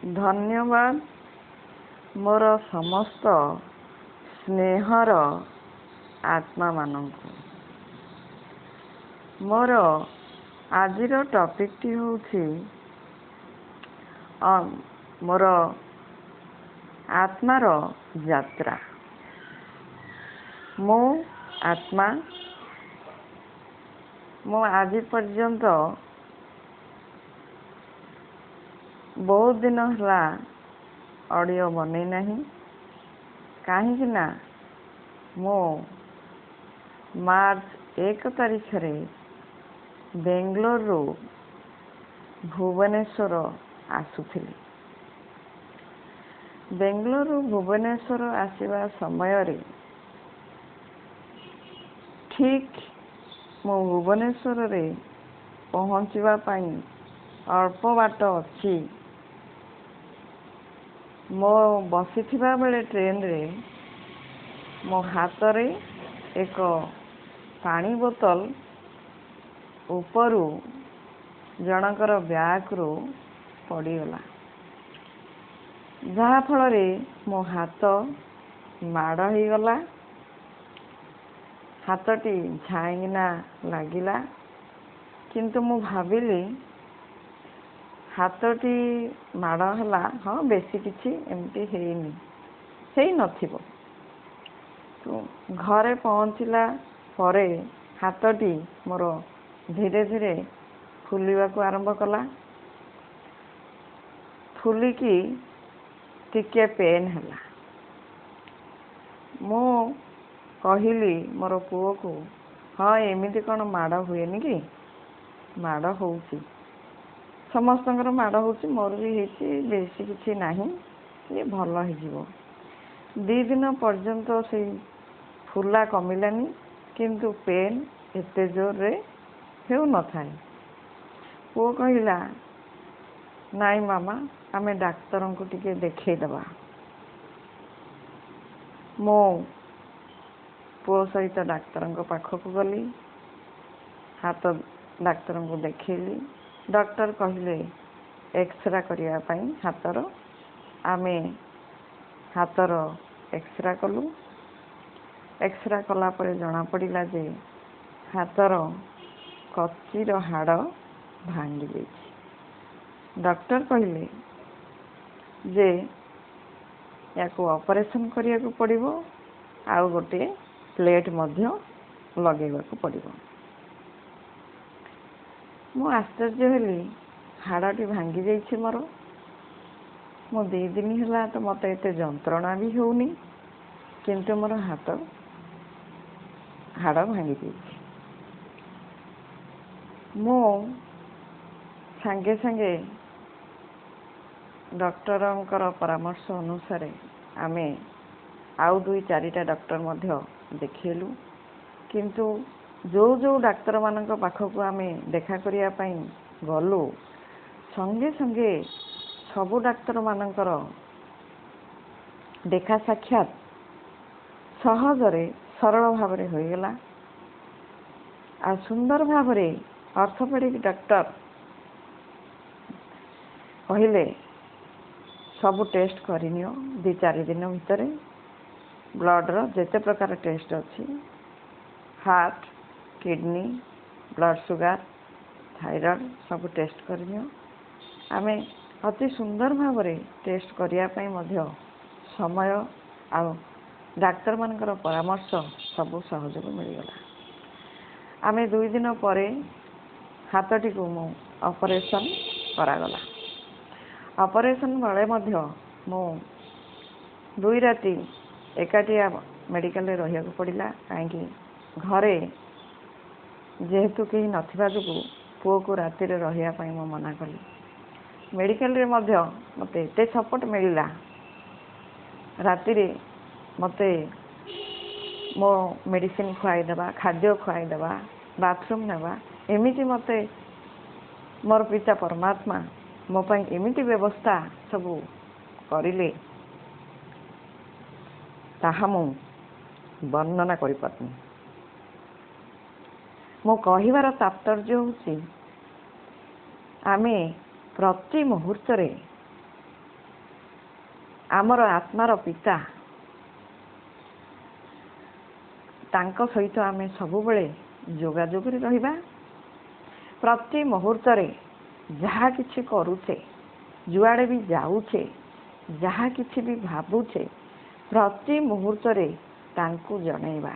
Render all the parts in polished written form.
धन्यवाद मोर समस्त स्नेहर आत्मा मानंकु। मोर आजिर टॉपिक टी होछि मोर आत्मार यात्रा। मो आत्मा मो आज पर्यंत बहुत दिन हला ऑडियो बनै नहीं कहीं ना मो मार्च 1 तारीख रे बेंगलोर रो भुवनेश्वर आसुथिली। बेंगलोर रो भुवनेश्वर आसीबा समय रे ठीक मो भुवनेश्वर रे पहुँचवा पाई अल्प बाट अच्छी मो बसी बेले ट्रेन रे मो हाथ रे एक पानी बोतल उपरू जनकर बैग रो पड़ीगला, जहा फल रे मो हाथ माड़ हो गला। हाथटी झाईना लगिला किंतु मु भाविली हाथटी माड़ हला हाँ बेसी किछि एमती हेनी हेई नथिबो। तो घरे पहुँचला परे हाथटी मोर धीरे धीरे फुलिबा को आरंभ कला। फुलिकी टिके पेन हला। मु कहिली मोर पुओ को हाँ एमिति कौन माड़ हुएनि कि माड़ होउछि समस्तंकर माड़ होउछि मोर भी हेछि बेसी किछि नाही ये भल हो जिवो। 2 दिन पर्यंत से फुला कमिलानी किंतु पेन एते जोर रे हेउ न थाए। पुओ कहिला नाई मामा आमे डाक्तर को टिके देखे दबा। मो पुओ सहित डाक्तर को पाखक गली हाथ डाक्तर को देखली। डॉक्टर कहले एक्सरे करिया पई हाथर। आमे हाथर एक्सरे कलु। एक्सरे कला परे जना पड़िला जे हाथर कच्चीर हाड़ भांगी जाइछि। डॉक्टर कहले जे याको ऑपरेशन करिया को पड़िबो आउ गोटे प्लेट मध्य लगेबा को पड़िबो। मु आश्चर्य हेली हाड़टी भांगी जाइछि मोर। मो 2 दिन हला तो मत एते जंत्रणा भी होउनी किंतु मोर हाथ हाड़ भांगी जाइछि। मो संगे संगे डॉक्टरंकर परामर्श अनुसार आमे आउ 2-4टा डॉक्टर मध्य देखेलु किंतु जो जो डाक्तर मानक पाखक आमे देखा करिया पई गलु संगे संगे सबु डाक्तर मानकर देखा साक्षात सहजरे सरल भावरे हो गला। आ सुंदर भावरे ऑर्थोपेडिक डॉक्टर कहले सबु टेस्ट करिनियो 2-4 दिन भितर ब्लड रो जेते प्रकार टेस्ट अच्छी heart kidney blood sugar thyroid सब टेस्ट करिनियो। आमे अति सुंदर भावरे टेस्ट करिया पई मध्य समय आ डाक्तर मानकर परामर्श सब सहयोग मिलगला। आमे 2 दिन परे हाथटी को मु ऑपरेशन करागला। ऑपरेशन बेले मध्य मु 2 राति एकाटिया मेडिकल रे रहिया को पड़िला काहेकि घरे जेहेतु कहीं नथिबा जुगु पुओ को राति रे रहिया पई मु मना कली। मेडिकल रे मध्य मते एते सपोर्ट मिलिला राति रे मते मो मेडिसिन खुआई देबा खाद्य खुआई देबा बाथरूम नेबा एमिति मते मोर पिता परमात्मा मो पई एमिति व्यवस्था सब करिले ताहा मु वर्णना करि पातनी। मो कहिबार तात्पर्य होछि आमे प्रति मुहूर्त रे ଆମର ଆତ୍ମାର ପିତା, ତାଙ୍କ ସହିତ ଆମେ ସବୁବେଳେ ଯୋଗାଯୋଗରେ ରହିବା। ପ୍ରତି ମୁହୂର୍ତ୍ତରେ ଯାହା କିଛି କରୁଛେ, ଯୁଆଡ଼େ ବି ଯାଉଛେ, ଯାହା କିଛି ବି ଭାବୁଛେ, ପ୍ରତି ମୁହୂର୍ତ୍ତରେ ତାଙ୍କୁ ଜଣେଇବା।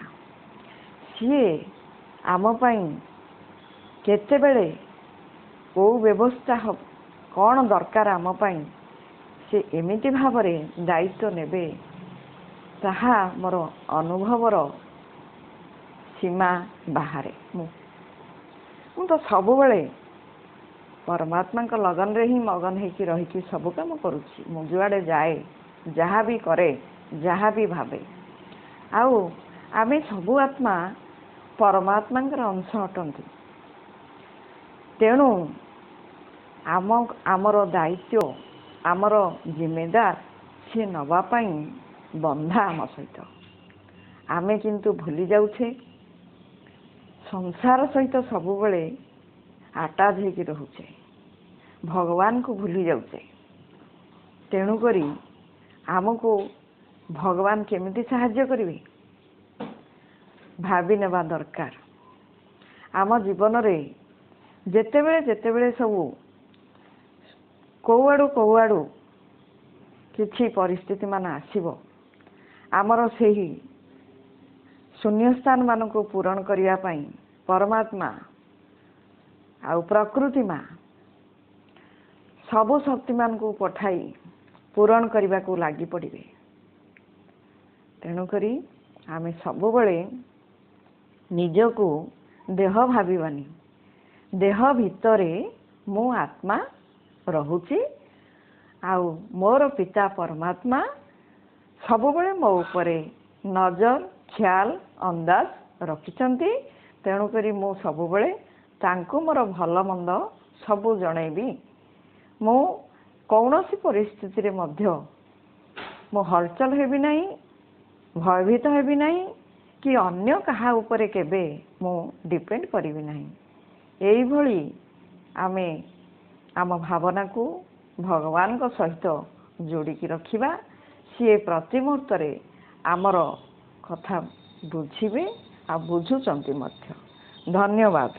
ସିଏ ଆମ ପାଇଁ କେତେବେଳେ କେଉଁ ବ୍ୟବସ୍ଥା କ'ଣ ଦରକାର ଆମ ପାଇଁ, ସେ ଏମିତି ଭାବରେ ଦାୟିତ୍ୱ ନେବେ, ତାହା ମୋର ଅନୁଭବର ସୀମା ବାହାରେ। ମୁଁ ତ ସବୁବେଳେ ପରମାତ୍ମାଙ୍କ ଲଗନରେ ହିଁ ମଗନ ହେଇକି ରହିକି ସବୁ କାମ କରୁଛି। ମୁଁ ଯୁଆଡ଼େ ଯାଏ, ଯାହା ବି କରେ, ଯାହା ବି ଭାବେ। ଆଉ ଆମେ ସବୁ ଆତ୍ମା ପରମାତ୍ମାଙ୍କର ଅଂଶ ଅଟନ୍ତି। ତେଣୁ ଆମର ଦାୟିତ୍ୱ, ଆମର ଜିମେଦାର ସିଏ ନେବା ପାଇଁ ବନ୍ଧା ଆମ ସହିତ। ଆମେ କିନ୍ତୁ ଭୁଲି ଯାଉଛେ, ସଂସାର ସହିତ ସବୁବେଳେ ଆଟାଚ୍ ହେଇକି ରହୁଛେ, ଭଗବାନଙ୍କୁ ଭୁଲି ଯାଉଛେ। ତେଣୁକରି ଆମକୁ ଭଗବାନ କେମିତି ସାହାଯ୍ୟ କରିବେ ଭାବି ନେବା ଦରକାର। ଆମ ଜୀବନରେ ଯେତେବେଳେ ସବୁ କୋଉଆଡ଼ୁ କିଛି ପରିସ୍ଥିତି ମାନ ଆସିବ, ଆମର ସେହି ଶୂନ୍ୟସ୍ଥାନ ମାନଙ୍କୁ ପୂରଣ କରିବା ପାଇଁ ପରମାତ୍ମା ଆଉ ପ୍ରକୃତି ମା ସବୁ ଶକ୍ତିମାନଙ୍କୁ ପଠାଇ ପୂରଣ କରିବାକୁ ଲାଗି ପଡ଼ିବେ। ତେଣୁକରି ଆମେ ସବୁବେଳେ ନିଜକୁ ଦେହ ଭାବିବାନି। ଦେହ ଭିତରେ ମୁଁ ଆତ୍ମା ରହୁଛି, ଆଉ ମୋର ପିତା ପରମାତ୍ମା ସବୁବେଳେ ମୋ ଉପରେ ନଜର, ଖ୍ୟାଲ, ଅନ୍ଦାଜ ରଖିଛନ୍ତି। ତେଣୁକରି ମୁଁ ସବୁବେଳେ ତାଙ୍କୁ ମୋର ଭଲ ମନ୍ଦ ସବୁ ଜଣେଇବି। ମୁଁ କୌଣସି ପରିସ୍ଥିତିରେ ମଧ୍ୟ ମୁଁ ହଲଚଲ ହେବି ନାହିଁ, ଭୟଭୀତ ହେବି ନାହିଁ, କି ଅନ୍ୟ କାହା ଉପରେ କେବେ ମୁଁ ଡିପେଣ୍ଡ କରିବି ନାହିଁ। ଏଇଭଳି ଆମେ ଆମ ଭାବନାକୁ ଭଗବାନଙ୍କ ସହିତ ଯୋଡ଼ିକି ରଖିବା। ସିଏ ପ୍ରତି ମୁହୂର୍ତ୍ତରେ ଆମର କଥା ବୁଝିବେ ଆଉ ବୁଝୁଛନ୍ତି ମଧ୍ୟ। ଧନ୍ୟବାଦ।